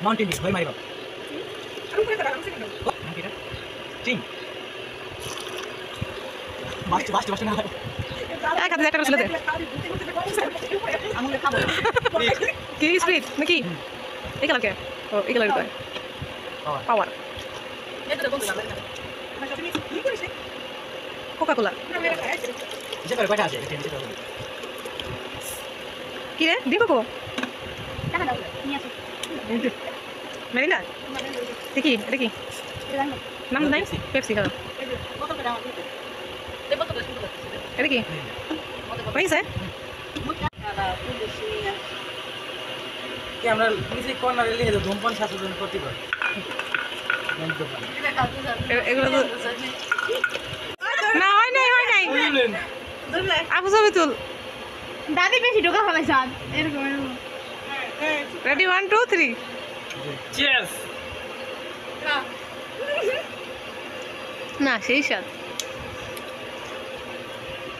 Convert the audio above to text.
Mountain Dew হই Mariba চিং bast না এক হাতে একটা ছেলে দে কি স্পিড নাকি এই কালার কে ও এই কালার কয় পাওয়ার কোকা কোলা যেটা কয়টা আছে এটা কি রে দিব কো মেরিনা দেখি দেখি নাম নাই পেপসি হ্যাঁ এটা কি হয়েছে কি আমরা নিচে কর্নারে লিখে দেব ধূমপান শাসন ক্ষতিকর এগুলো তো না হয় নাই আপু ছবি তুল দাদি বেশি ঢোকা ফেলাইছে আজ এরকম রেডি 1 2 3 চিয়ার্স না সেই সাথ